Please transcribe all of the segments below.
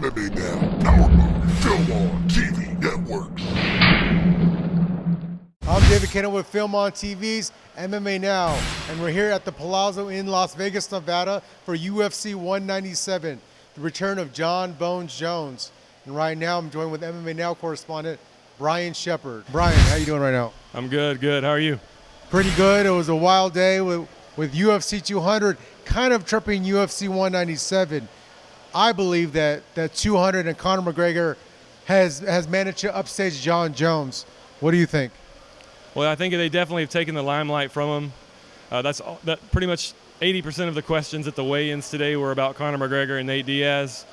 MMA Now, powered by Film On TV Networks. I'm David Kennedy with Film On TV's MMA Now, and we're here at the Palazzo in Las Vegas, Nevada for UFC 197, the return of Jon Bones Jones. And right now I'm joined with MMA Now correspondent Brian Shepard. Brian, how you doing right now? I'm good. How are you? Pretty good. It was a wild day with UFC 200 kind of tripping UFC 197. I believe that 200 and Conor McGregor has managed to upstage Jon Jones. What do you think? Well, I think they definitely have taken the limelight from him. That pretty much 80% of the questions at the weigh-ins today were about Conor McGregor and Nate Diaz.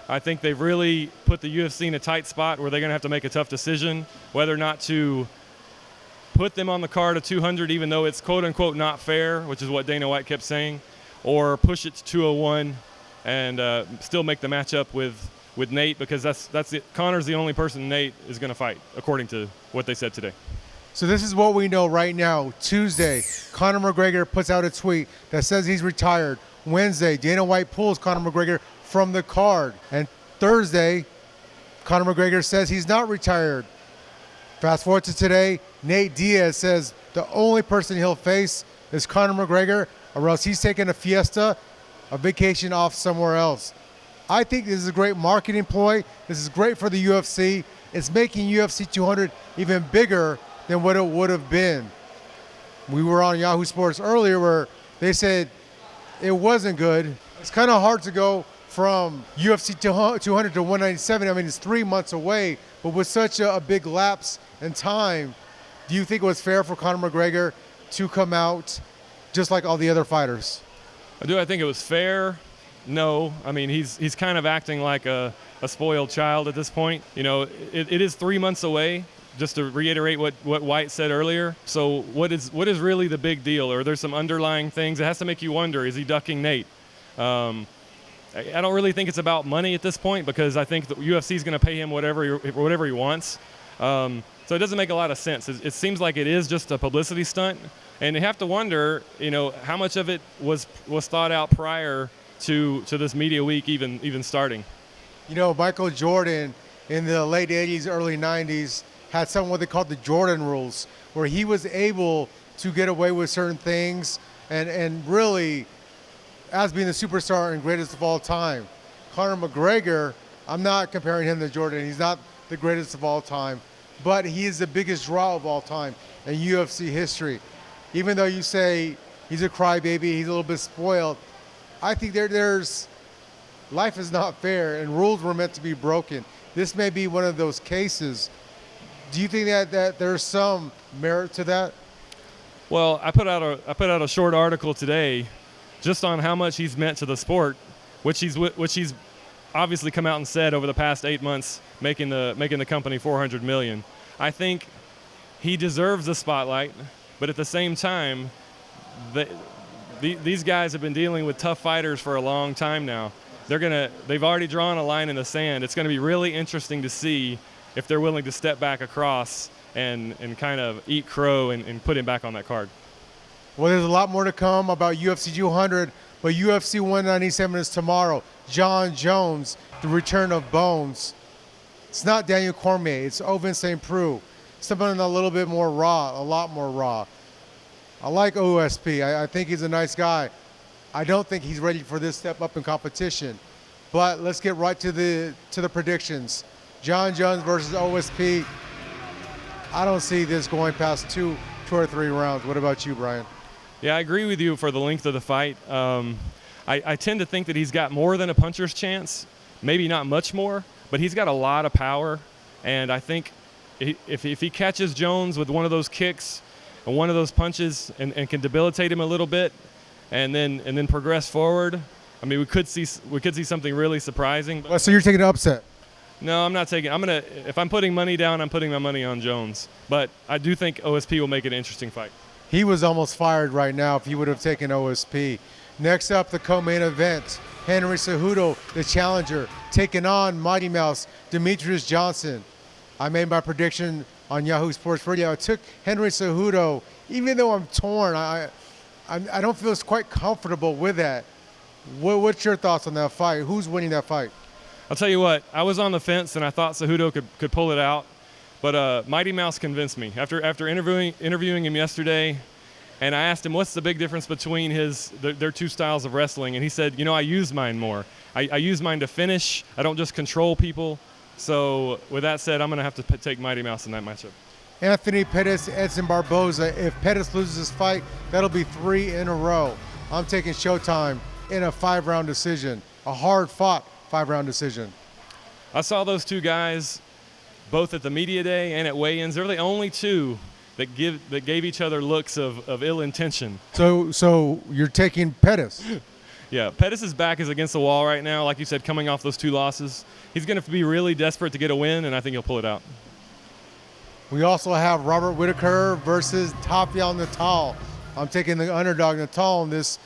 I think they've really put the UFC in a tight spot where they're going to have to make a tough decision whether or not to put them on the card of 200, even though it's quote-unquote not fair, which is what Dana White kept saying, or push it to 201 and still make the matchup with Nate, because that's it. Conor's the only person Nate is going to fight, according to what they said today. So this is what we know right now. Tuesday, Conor McGregor puts out a tweet that says he's retired. Wednesday, Dana White pulls Conor McGregor from the card. And Thursday, Conor McGregor says he's not retired. Fast forward to today, Nate Diaz says the only person he'll face is Conor McGregor, or else he's taking a fiesta, a vacation off somewhere else. I think this is a great marketing ploy. This is great for the UFC. It's making UFC 200 even bigger than what it would have been. We were on Yahoo Sports earlier where they said it wasn't good. It's kind of hard to go from UFC 200 to 197. I mean, it's 3 months away, but with such a big lapse in time, do you think it was fair for Conor McGregor to come out just like all the other fighters? I think it was fair. No. I mean, he's kind of acting like a spoiled child at this point. You know, it is 3 months away, just to reiterate what White said earlier. So what is really the big deal? Or there's some underlying things. It has to make you wonder, is he ducking Nate? I don't really think it's about money at this point, because I think the UFC is going to pay him whatever he wants. So it doesn't make a lot of sense. It seems like it is just a publicity stunt. And you have to wonder, you know, how much of it was thought out prior to this media week even starting. You know, Michael Jordan in the late 80s, early 90s had something what they called the Jordan rules, where he was able to get away with certain things and really, as being the superstar and greatest of all time. Conor McGregor, I'm not comparing him to Jordan. He's not the greatest of all time, but he is the biggest draw of all time in UFC history. Even though you say he's a crybaby, he's a little bit spoiled, I think there's life is not fair and rules were meant to be broken. This may be one of those cases. Do you think that there's some merit to that? Well, I put out a short article today just on how much he's meant to the sport, which he's obviously come out and said over the past 8 months, making the company $400 million. I think he deserves the spotlight, but at the same time, these guys have been dealing with tough fighters for a long time now. They've already drawn a line in the sand. It's going to be really interesting to see if they're willing to step back across and kind of eat crow and put him back on that card. Well, there's a lot more to come about UFC 200, but UFC 197 is tomorrow. Jon Jones, the return of Bones. It's not Daniel Cormier, it's Ovince Preux. Something a little bit more raw, a lot more raw. I like OSP. I think he's a nice guy. I don't think he's ready for this step up in competition. But let's get right to the predictions. Jon Jones versus OSP. I don't see this going past two or three rounds. What about you, Brian? Yeah, I agree with you for the length of the fight. I tend to think that he's got more than a puncher's chance, maybe not much more, but he's got a lot of power. And I think if he catches Jones with one of those kicks and one of those punches and can debilitate him a little bit and then progress forward, I mean, we could see something really surprising. So you're taking an upset? No, I'm not taking. If I'm putting money down, I'm putting my money on Jones. But I do think OSP will make it an interesting fight. He was almost fired right now if he would have taken OSP. Next up, the co-main event. Henry Cejudo, the challenger, taking on Mighty Mouse Demetrius Johnson. I made my prediction on Yahoo Sports Radio. I took Henry Cejudo, even though I'm torn. I don't feel quite comfortable with that. What's your thoughts on that fight? Who's winning that fight? I'll tell you what, I was on the fence and I thought Cejudo could pull it out, but Mighty Mouse convinced me. After interviewing him yesterday, and I asked him what's the big difference between their two styles of wrestling, and he said, you know, I use mine more. I use mine to finish. I don't just control people. So with that said, I'm going to have to take Mighty Mouse in that matchup. Anthony Pettis, Edson Barboza. If Pettis loses this fight, that'll be 3 in a row. I'm taking Showtime in a 5-round decision, a hard-fought 5-round decision. I saw those two guys both at the media day and at weigh-ins. They're the only two that gave each other looks of ill intention. So you're taking Pettis? Yeah, Pettis' back is against the wall right now, like you said, coming off those 2 losses. He's going to be really desperate to get a win, and I think he'll pull it out. We also have Robert Whittaker versus Tafiel Natal. I'm taking the underdog Natal in this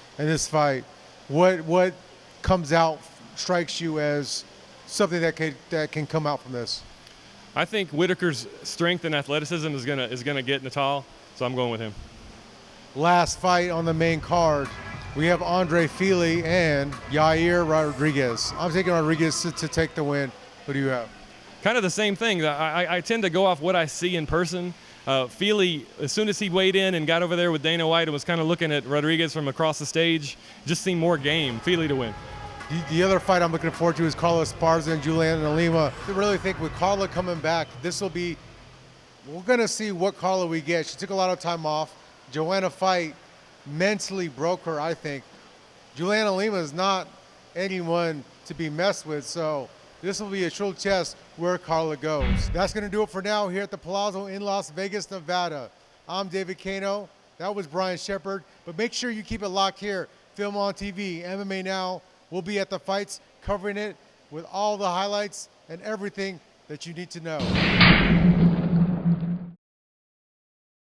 fight. What comes out, strikes you as something that can come out from this? I think Whittaker's strength and athleticism is gonna get Natal, so I'm going with him. Last fight on the main card, we have Fili and Yair Rodriguez. I'm taking Rodriguez to take the win. Who do you have? Kind of the same thing. I tend to go off what I see in person. Fili, as soon as he weighed in and got over there with Dana White and was kind of looking at Rodriguez from across the stage, just seemed more game. Fili to win. The other fight I'm looking forward to is Carla Esparza and Juliana Lima. I really think with Carla coming back, we're going to see what Carla we get. She took a lot of time off. Joanna fight mentally broke her, I think. Juliana Lima is not anyone to be messed with, so this will be a true test where Carla goes. That's going to do it for now here at the Palazzo in Las Vegas, Nevada. I'm David Kano. That was Brian Shepard. But make sure you keep it locked here. Film on TV, MMA Now. We'll be at the fights covering it with all the highlights and everything that you need to know.